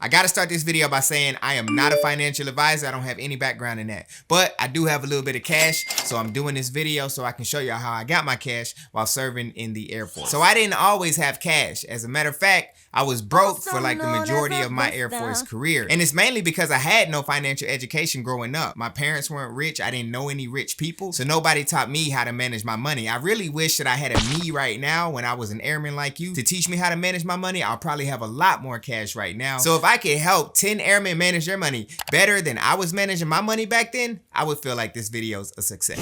I gotta start this video by saying I am not a financial advisor. I don't have any background in that. But I do have a little bit of cash, so I'm doing this video so I can show y'all how I got my cash while serving in the Air Force. So I didn't always have cash. As a matter of fact, I was broke for like the majority of my Air Force career. And it's mainly because I had no financial education growing up. My parents weren't rich. I didn't know any rich people. So nobody taught me how to manage my money. I really wish that I had a me right now when I was an airman like you to teach me how to manage my money. I'll probably have a lot more cash right now. So if I could help 10 airmen manage their money better than I was managing my money back then, I would feel like this video's a success.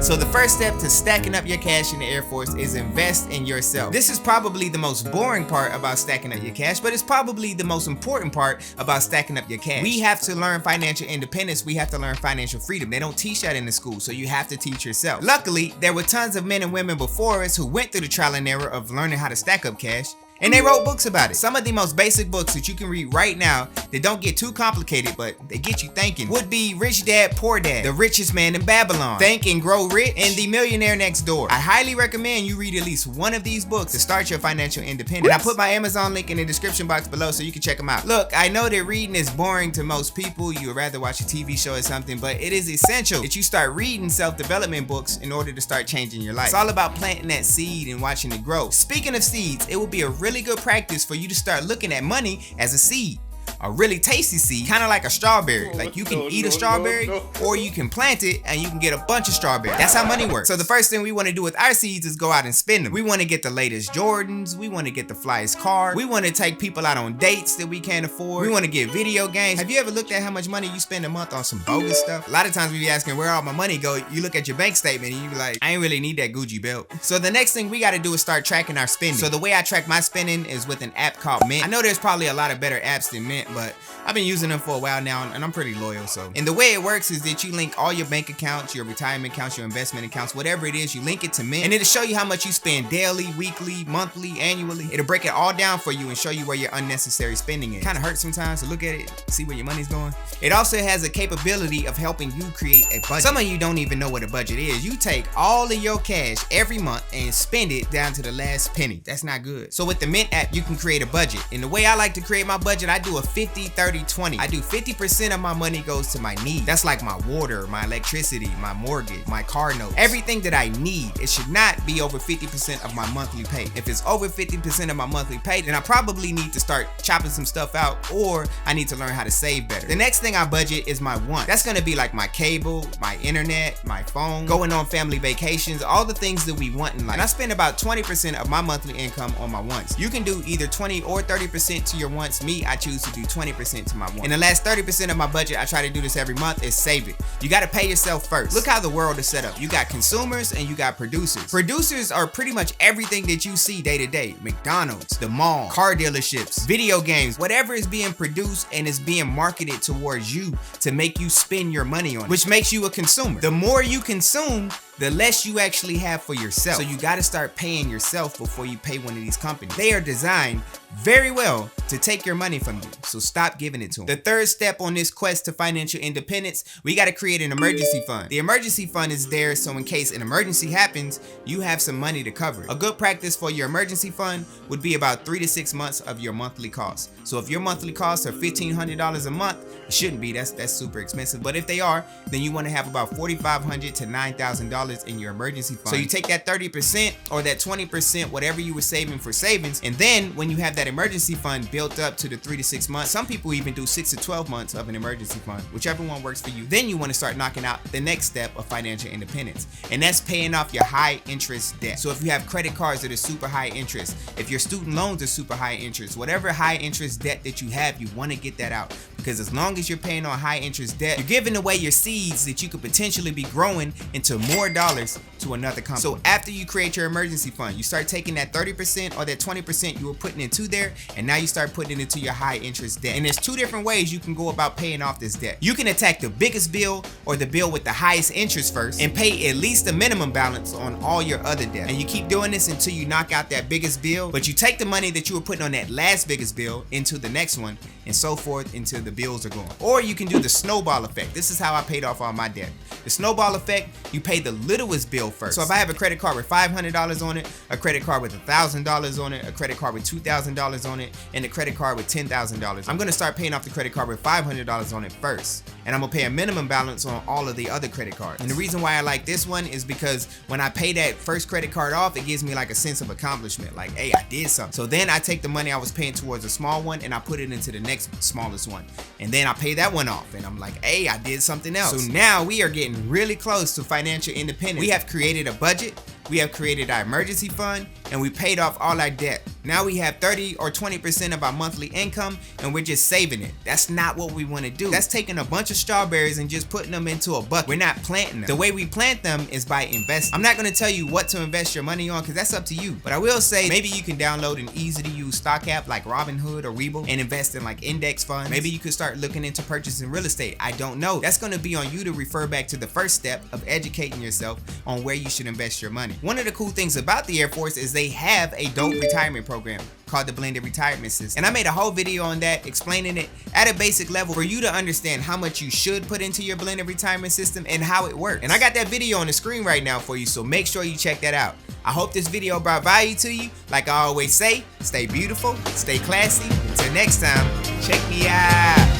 So the first step to stacking up your cash in the Air Force is invest in yourself. This is probably the most boring part about stacking up your cash, but it's probably the most important part about stacking up your cash. We have to learn financial independence. We have to learn financial freedom. They don't teach that in the school, so you have to teach yourself. Luckily, there were tons of men and women before us who went through the trial and error of learning how to stack up cash. And they wrote books about it. Some of the most basic books that you can read right now that don't get too complicated, but they get you thinking, would be Rich Dad, Poor Dad, The Richest Man in Babylon, Think and Grow Rich, and The Millionaire Next Door. I highly recommend you read at least one of these books to start your financial independence. And I put my Amazon link in the description box below so you can check them out. Look, I know that reading is boring to most people. You would rather watch a TV show or something, but it is essential that you start reading self-development books in order to start changing your life. It's all about planting that seed and watching it grow. Speaking of seeds, it would be a really good practice for you to start looking at money as a seed. A really tasty seed, kind of like a strawberry. Like you can eat a strawberry or you can plant it and you can get a bunch of strawberries. That's how money works. So the first thing we want to do with our seeds is go out and spend them. We want to get the latest Jordans. We want to get the flyest car. We want to take people out on dates that we can't afford. We want to get video games. Have you ever looked at how much money you spend a month on some bogus stuff? A lot of times we be asking where all my money go. You look at your bank statement and you be like, I ain't really need that Gucci belt. So the next thing we got to do is start tracking our spending. So the way I track my spending is with an app called Mint. I know there's probably a lot of better apps than Mint, but I've been using them for a while now and I'm pretty loyal. So, and the way it works is that you link all your bank accounts, your retirement accounts, your investment accounts, whatever it is, you link it to Mint and it'll show you how much you spend daily, weekly, monthly, annually. It'll break it all down for you and show you where your unnecessary spending is. Kind of hurts sometimes to look at it, see where your money's going. It also has a capability of helping you create a budget. Some of you don't even know what a budget is. You take all of your cash every month and spend it down to the last penny. That's not good. So with the Mint app, you can create a budget. And the way I like to create my budget, I do a 50-30-20. I do 50% of my money goes to my needs. That's like my water, my electricity, my mortgage, my car notes, everything that I need. It should not be over 50% of my monthly pay. If it's over 50% of my monthly pay, then I probably need to start chopping some stuff out or I need to learn how to save better. The next thing I budget is my wants. That's gonna be like my cable, my internet, my phone, going on family vacations, all the things that we want in life. And I spend about 20% of my monthly income on my wants. You can do either 20 or 30% to your wants. Me, I choose to do 20% to my wants. And the last 30% of my budget, I try to do this every month, is save it. You gotta pay yourself first. Look how the world is set up. You got consumers and you got producers. Producers are pretty much everything that you see day to day. McDonald's, the mall, car dealerships, video games, whatever is being produced and is being marketed towards you to make you spend your money on it, which makes you a consumer. The more you consume, the less you actually have for yourself. So you gotta start paying yourself before you pay one of these companies. They are designed very well to take your money from you, so stop giving it to them. The third step on this quest to financial independence, we gotta create an emergency fund. The emergency fund is there so in case an emergency happens, you have some money to cover. A good practice for your emergency fund would be about 3 to 6 months of your monthly costs. So if your monthly costs are $1,500 a month, it shouldn't be, that's super expensive, but if they are, then you wanna have about $4,500 to $9,000 in your emergency fund. So you take that 30% or that 20%, whatever you were saving for savings, and then when you have that emergency fund built up to the 3 to 6 months, some people even do 6 to 12 months of an emergency fund, whichever one works for you. Then you want to start knocking out the next step of financial independence, and that's paying off your high interest debt. So if you have credit cards that are super high interest, if your student loans are super high interest, whatever high interest debt that you have, you want to get that out, because as long as you're paying on high interest debt, you're giving away your seeds that you could potentially be growing into more dollars to another company. So after you create your emergency fund, you start taking that 30% or that 20% you were putting into there, and now you start putting it into your high interest debt. And there's two different ways you can go about paying off this debt. You can attack the biggest bill or the bill with the highest interest first and pay at least the minimum balance on all your other debt. And you keep doing this until you knock out that biggest bill, but you take the money that you were putting on that last biggest bill into the next one, and so forth until the bills are gone. Or you can do the snowball effect. This is how I paid off all my debt. The snowball effect, you pay the littlest bill first. So if I have a credit card with $500 on it, a credit card with $1,000 on it, a credit card with $2,000 $1,000 on it and the credit card with $10,000. I'm gonna start paying off the credit card with $500 on it first. And I'm gonna pay a minimum balance on all of the other credit cards. And the reason why I like this one is because when I pay that first credit card off, it gives me like a sense of accomplishment. Like, hey, I did something. So then I take the money I was paying towards a small one and I put it into the next smallest one. And then I pay that one off and I'm like, hey, I did something else. So now we are getting really close to financial independence. We have created a budget, we have created our emergency fund, and we paid off all our debt. Now we have 30 or 20% of our monthly income and we're just saving it. That's not what we want to do. That's taking a bunch of strawberries and just putting them into a bucket. We're not planting them. The way we plant them is by investing. I'm not going to tell you what to invest your money on because that's up to you. But I will say maybe you can download an easy to use stock app like Robinhood or Webull and invest in like index funds. Maybe you could start looking into purchasing real estate. I don't know. That's going to be on you to refer back to the first step of educating yourself on where you should invest your money. One of the cool things about the Air Force is they have a dope retirement program called the Blended Retirement System. And I made a whole video on that explaining it at a basic level for you to understand how much you should put into your blended retirement system and how it works. And I got that video on the screen right now for you, so make sure you check that out. I hope this video brought value to you. Like I always say, stay beautiful, stay classy. Until next time, check me out.